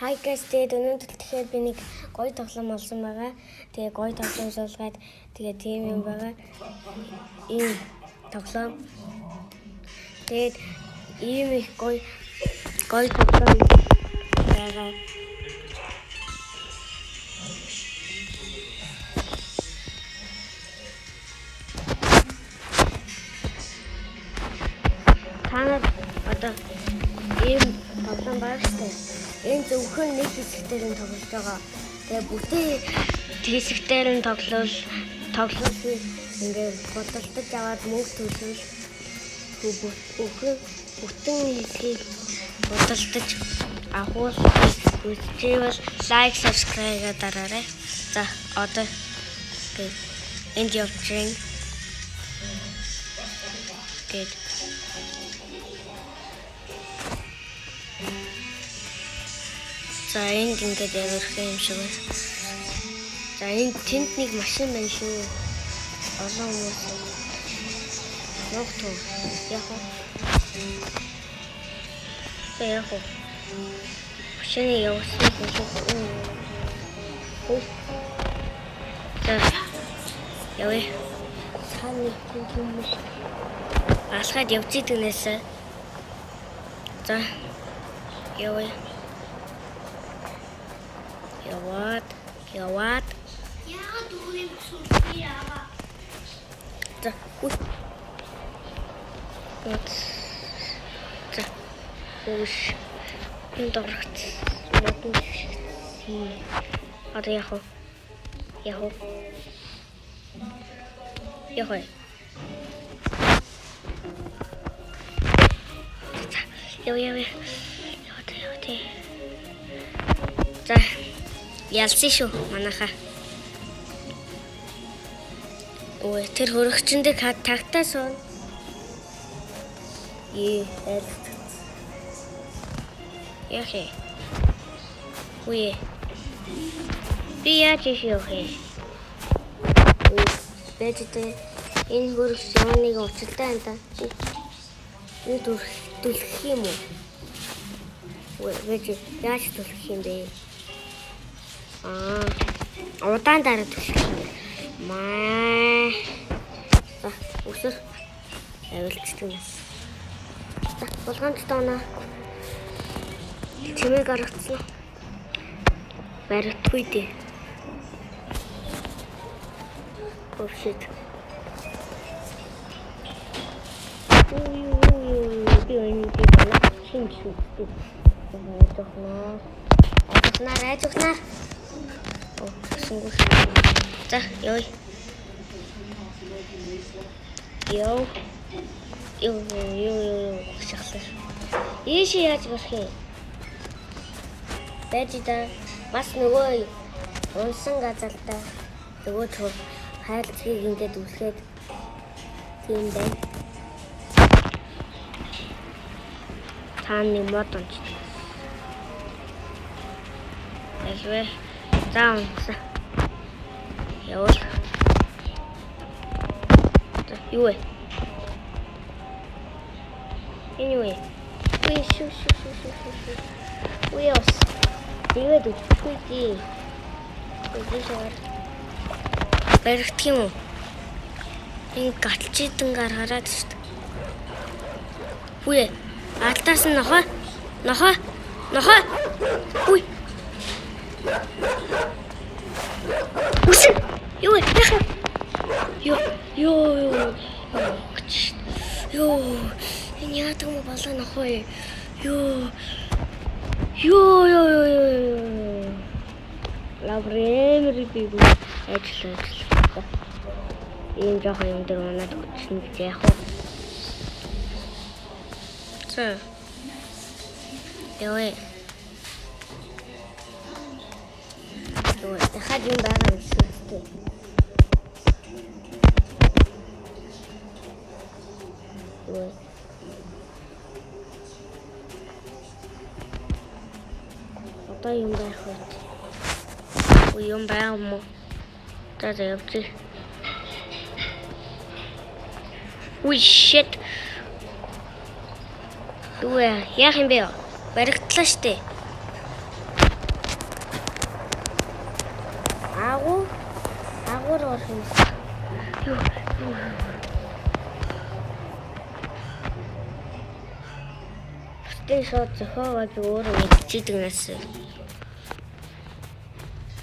Hi guys, тэгээд өнөөдөр тэгэхээр би нэг гоё тоглоом олсон байгаа. Тэгээ гоё тоглоом суулгаад тэгээ тийм юм байгаа. Энэ тоглоом. Тэгээд ийм их гоё тоглоом байгаа. Танад одоо ийм тоглоом байгаа шүү дээ. Энэ зөвхөн нэг хэсгээр нь тоглож байгаа. Тэгээ бүтэн хэсгээр нь тоглол ингээд бодолтож аваад мөнгө төлөвлөл бүтэн хэсгийг бодолтож авах үзчихвэл лайк, subscribe дараарай. За одоо энд явчихъя. Good. За энд ингээд явах юм шиг байна. За энд тэнд нэг машин байна шүү. Олон хүмүүс. Ногтуу. Яг уу. Машины явсан юм. За явъя. Цааны хүмүүс алхаад явчих дэнэсэ. За явъя. Яваад. Яагаад дүүрэн сүлжээ яагаа. За үс. За үс. Энд орогт. Модон шиг. Одоо яах вэ? Яах. Явъя. За ялсан шүү манайхаа. Ой тэр хөрөгчөндөө тагтаа суун. Яхэ. Ой. Би яаж явах вэ? Бэжтэй энэ хөрөгч яманыг уцалтай энэ та. Энэ түлхэх юм уу? Ой бэж яаж түлхэх юм бэ? Удаан дараа түлхэх юм. За өсөр авилчдаг. За болгоомж тооноо. Чимээ гаргацсан. Баригдгүй дээ. Овшит. Би энэ шинжлэх Айзухнаа. За ёо. Шахлаа. Ийш яаж болох юм? Бэжида бас нөгөө унсан газартаа нөгөө чор хайлтгийг ингээд үсгээд тийм байна. Тааны мод онцтой. Ажвэ. Заан. Явал. Юу вэ? Anyway. Шу. Уяс. Тэгээд үгүй. Баригдах юм уу? Энэ галчидэн гаргаад шүү дээ. Үгүй. Алдаас нь нохоо. Үгүй. Үгүй. Юу яах вэ? Ёо. Энэ яадаг юм болоо нохоо. Ёо. Лаврэмэр би ажиллаа. Ийм жоохон юм дээр манад хүчнэ гэж яах вэ? За. Явъя. Дахиад юм байгаа юм шүү дээ. Одоо юм байх вэ? Юм байгаа юм уу? За явчих. Ui shit. Юу яах юм бэ? Баригдлаа штэ. агуур орох юм. Юу. Тэ шууд зохиогоод өөрөө мэдчихдэг нас.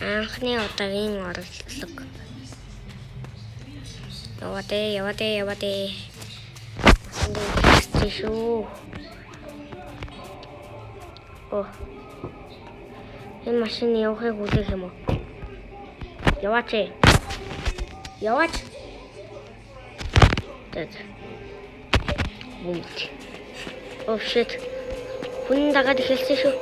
Анхны удаагийн оролцлого. Яваа. Шүү. Энэ машин явахыг хүлээх юм уу? Яваач. Тэт. Бумт. Oh shit. Хүн дагаад эхэлсэн шүү.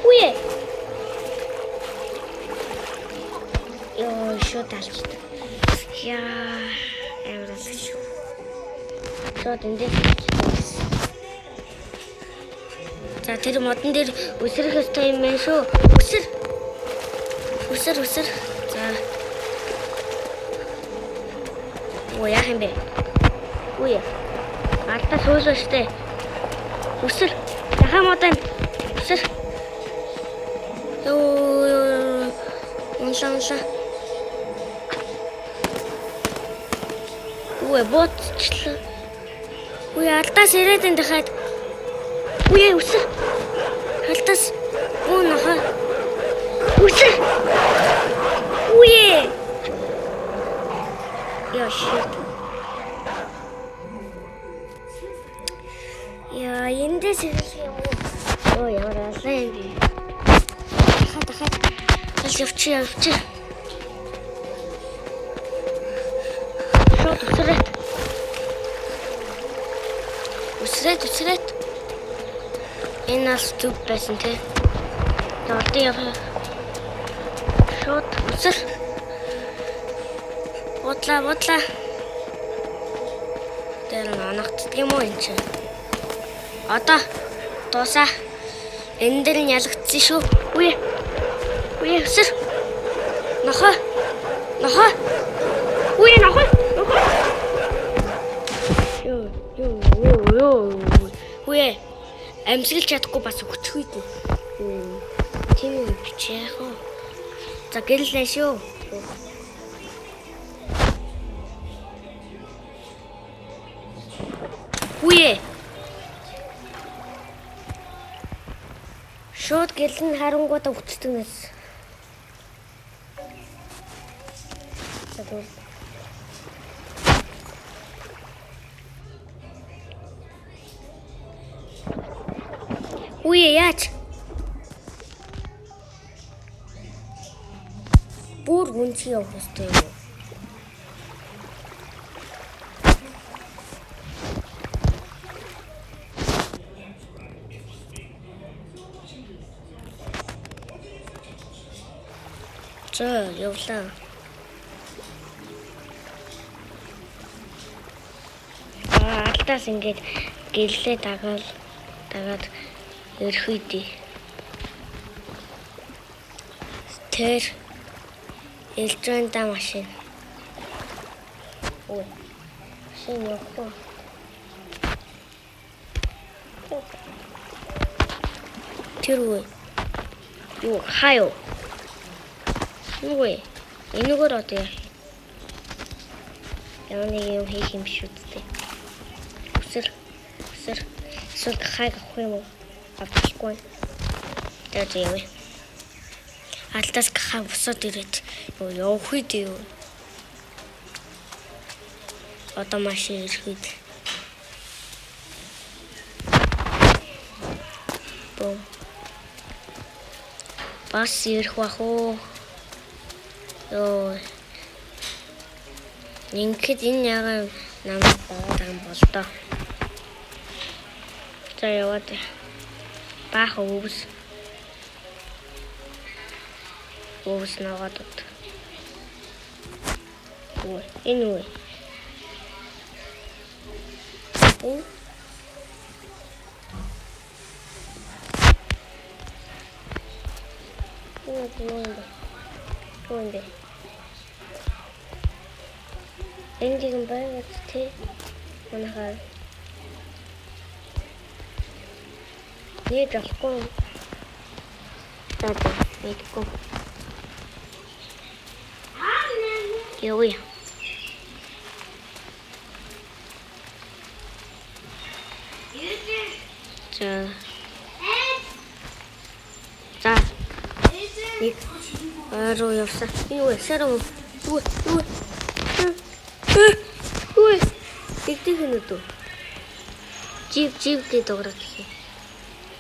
Үе. Ёо, шууд алчдаг. Яа, амралт шүү. Шууд эндээс. За тэр модон дээр өсрөх ёстой юм байна шүү. Өсөр. За. Яах юм бэ? Үе. Алтаа суулаа штэ. Өсөр. Дахиад модон. Өсөр. Ёо. Уншаа. Үе ботчлаа. Үе алтаас ирээд энэ дахиад. Үе өсөр. Алтаас нахаа. Өсөр. Үе. Яа shit. Яа эндээс ирэх юм уу? Ямар алаа юм бэ? Дахиад. Явчих. Шууд Үсрээд. Энэ нас төв байсан те. Ордын яваа. Шууд өсөр. Бодлаа. Тэр нанагддаг юм уу энэ чинь? Одоо дуусаа. Энэ дээр нь ялагдсан шүү. Үе өсөр. Нохоо. Үе нохоо. Ёо. Үе. Амсгалж чадахгүй бас өчгүй дээ. Тийм юм бичих уу. За гэлээ шүү. Үе. Шууд гэлэн харангуудаа өчтдөг нэс. Үе яач? Бүр үнцгий явах хэрэгтэй юм. За явлаа. Алтаас ингээд гэлээ дагаад ирэх үедээ. Тэр электронда машин. Машин явахгүй. Тэр үе. Юу хаяа. Нүгэ. Энэгээр одоо яа нэг юм хийх юм шүү дээ. Өсөр. Эсвэл хайг авах юм уу? Авчихгүй. Тэгээд алтаас хаа босоод ирээд явах үед юу? Одоо машин ирэх үед. Бас ирэх бах уу? Ингээд энэ ягаан намайг байгаа бол доо. За яваад баах өвс наваад ут. Энэ үе. Туунde. Эндигэн байгаад тий. Манайхаа нээж авахгүй. За Мэдгүй. Юу. За. Нэг руу явсан. Юу шарав. Юу. Тэгтэх нь үү? Жив гээд дуурах гэх юм.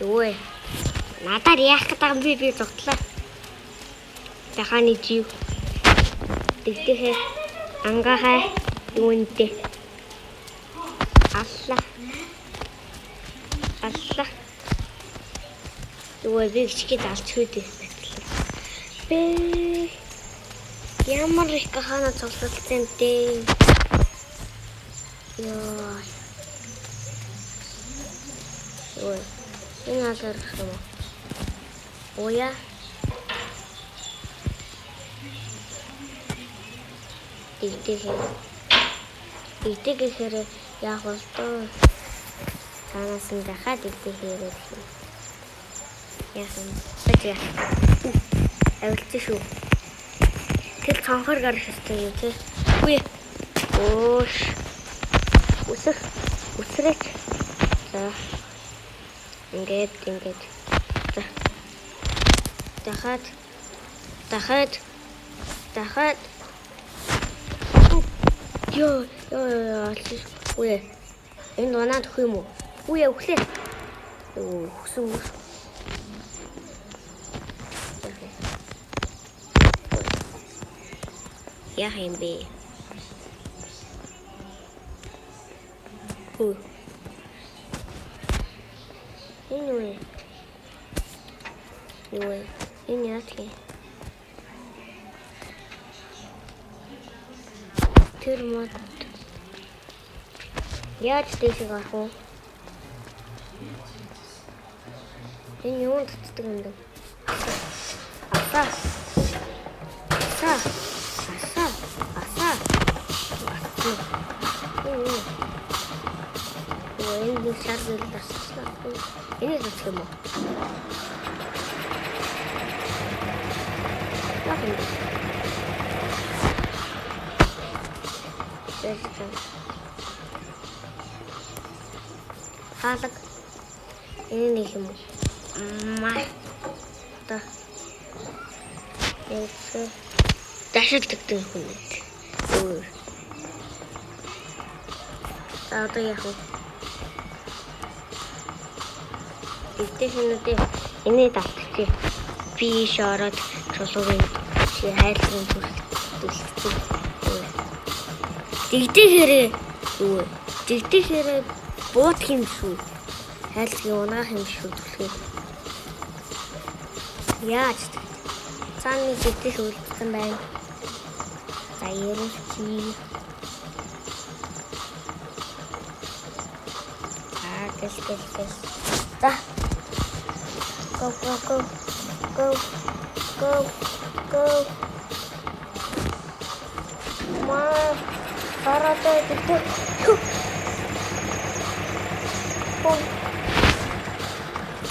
Юу вэ? Надаар яах гэдэг би зогтлаа. Даханы жив. Тэгтэхээ ангахаа юунтэй. Алла. Юу би чихэд алч хүйдээ. Бэ. Ямар их хана цогцолтой дээ. Ёо. Ой. Энэ алар юм. Оя. Итгэхээр яах вэ? Танаас нь дахиад итгэхээр яах юм? Бачаа. Авилт шүү. Тэр цонхоор гарах хэрэгтэй юм тий. Үе. Оош. Үсрээч. За. Ингээд. За. Дахиад. Ёо. Үе. Энэ унаад өгөх юм уу? Үе өглөө. Оо, хөсөн. Яах юм бэ? Хөө. Энэ яах вэ? Тэр мод. Яаж дэсийг авах вэ? Энэ юунд татдаг юм бэ? Асаа. Энэ шаргал тасчлаа. Энэ зүгт юм уу? Яах юм бэ? Халаг. Энэ нэг юм уу? Та. Дашиг тэгдэг хүн үү? Өөр. Одоо яах вэ? Итгэхэнүүдээ энийг давтчих. Би шороод чулуугийн хайлтын төлөвлөсөн. Тэгдэхээрээ буутах юм шүү. Хайлтгийн унаах юм шүү төлөхөө. Яаж? Цааны тэгдэх үлдсэн байна. За ярилчи. Гэл. За. Go. Паратай тэгтээ.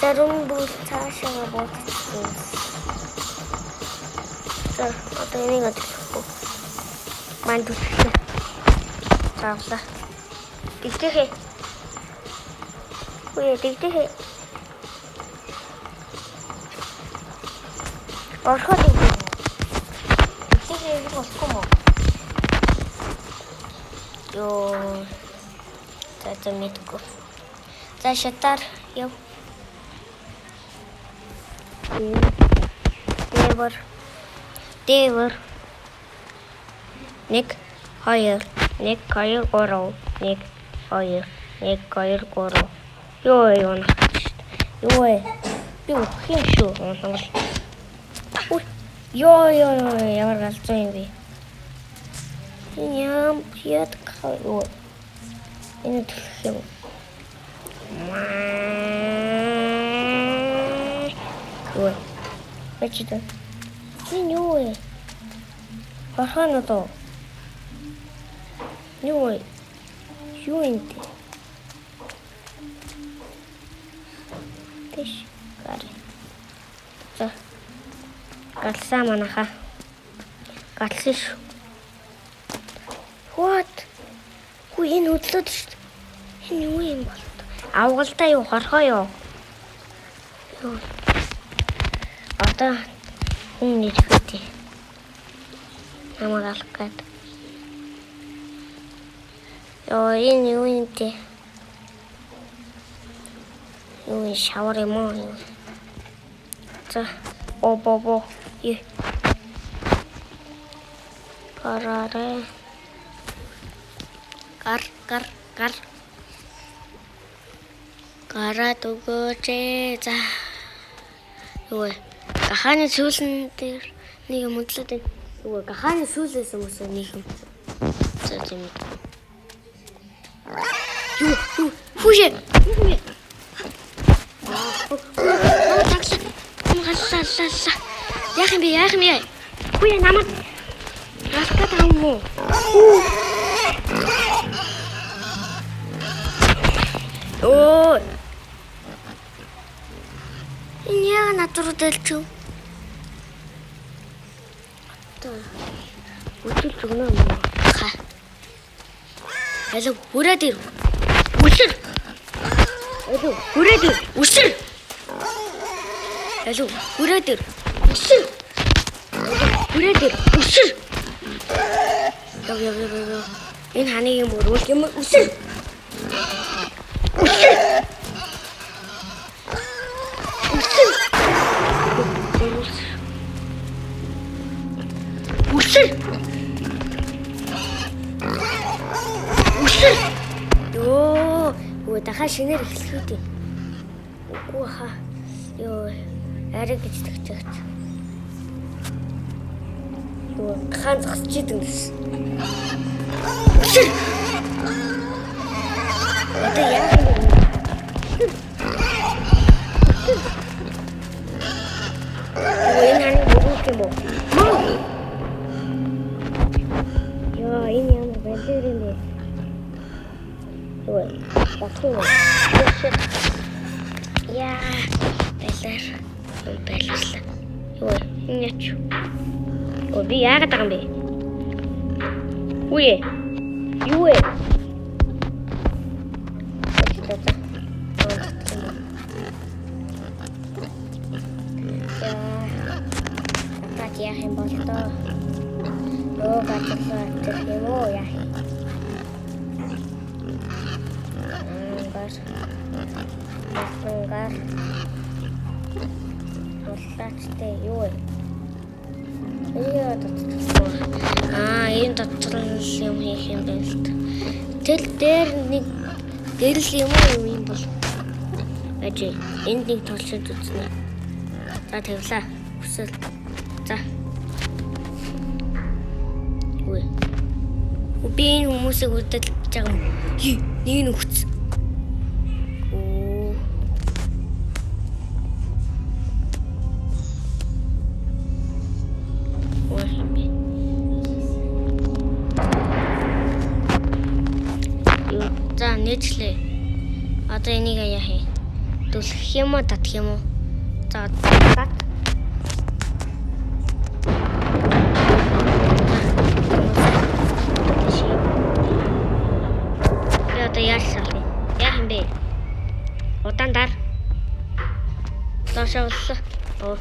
Зарим бүр цаашаа бодчихсон. За, одоо энийг ажилтгахгүй. Манд үсгэлээ. Заавлаа. Тэгтэхээ. Үе тэгтэхээ. Орхоод юм. Тэгтэхээ юу болохгүй мó? Ёо. За мэдгүй. За шатаар яв. Девор. 1 2 3 Ёо. Юу хин шүү. Ёо ямар галзуу юм бэ? Ям яд хаа. Энэ төлөх юм. Ой. Бачида. Энэ юу вэ? Бахана то. Юу юм бэ? Тэш гар. За. Галсан манаха. Галсан шүү. What? Хүү энэ хөдлөөд шүү. Энэ юу юм бол? Авгалдаа юу хорхоо юу? Юу. Одоо хүн ирэхдээ. Намайг алах гээд. Ёо энэ юу юм те? Юу шавар юм уу? За. Бо. Е. Караре. Гар. Гараад өгөөч. За. Юу вэ? Гахааны сүүлэн дээр нэг юм унтлаад байна. Юу вэ? Гахааны сүүлээс юм уу нэг юм. За тийм. Юу? Хүүшээ. Таксаа. Яах юм бэ? Хүүе намайг расгаа таамуу. Оо. Энэ яа натуруу дэлчүү. Үтэл зүгнөө юм уу? Ха. Алуу хүрээд ир. Үсэр. Алуу хүрээд ир. Үсэр. Алуу хүрээд ир. Үсэр. Хүрээд ир. Үсэр. Яа. Энэ ханыг юм уу? Юм үсэр. Ёо, дахиад шинээр эхлэх үү? Үгүй хаа. Ёо, арай гэж тэгчихэж. Ёо, хаан зогсож идэв гэсэн. Одоо яах юм бэ? Энэ ханыг бүгд юм уу? Ёо, энэ ямар бэлэр юм бэ? Ой, батгүй. Яа, байлаа. Ой, энэ ч. Ой, би яагаад байгаа юм бэ? Үе. Юу вэ? Яах юм бол тоо. Оо, бачлаа гэх юм уу яах юм? Гар. Улаачтай юу вэ? Энэ дотор юм хийх юм байна л та. Тэл дээр нэг гэрэл юм бол. Ажи, энд нэг толшод үзнэ. За тавилаа. Хүсэл. За. Үгүй. Би энэ хүмүүсийг үдэл гэж байгаа юм. Нэг нь өгч. За нээчлээ. Одоо энийг яах юм? Дүлхэх юм уу, татах юм уу? За тат. Одоо яах юм бэ? Удаан дар. Доошоо улсаа. Оо.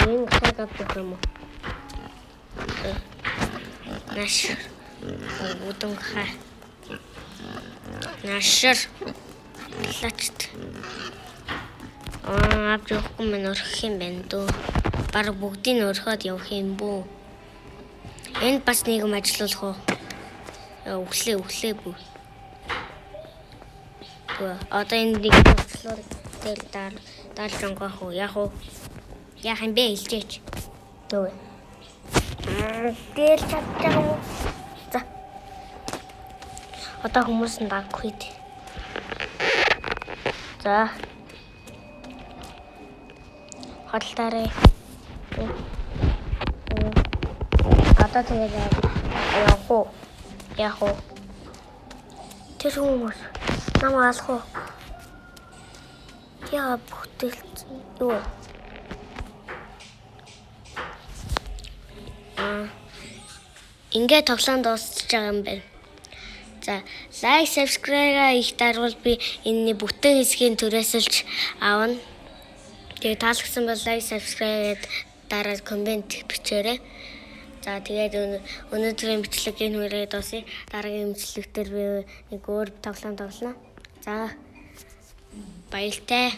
Энэ хаг авчих юм уу? Наш. Удан хаа. Нашар. Лачт. Авч явахгүй мэн өрөх юм байна дөө. Бараг бүгдийг өрхөд явах юм бүү. Энд бас нэг юм ажиллуулах уу? Өглөө бүү. Одоо энэ нэг бодлоор тэл даалж онгоох уу? Яах уу? Яах юм бэ хэлжээч. Дөө. Тэл чадчих юм уу? За. Одоо хүмүүс нь даггүй. За. Хотлаарэ. Одоо тэгээд яах уу? Тэр хүмүүс намайг алах уу? Яа бүтээлч юу? ингээд тоглоом дуусчихж байгаа юм байна. За, лайк, subscribe их дарвал би энэний бүтэн хэсгийн түрээсэлж аавна. Тэгээ таалагдсан бол лайк, subscribe дараа коммент бичээрэй. За, тэгээд өнөөдрийн бичлэг энэ хүрээд дуусъя. Дараагийн бичлэгтэр би нэг өөр тоглоом тоглоно. За, баяртай.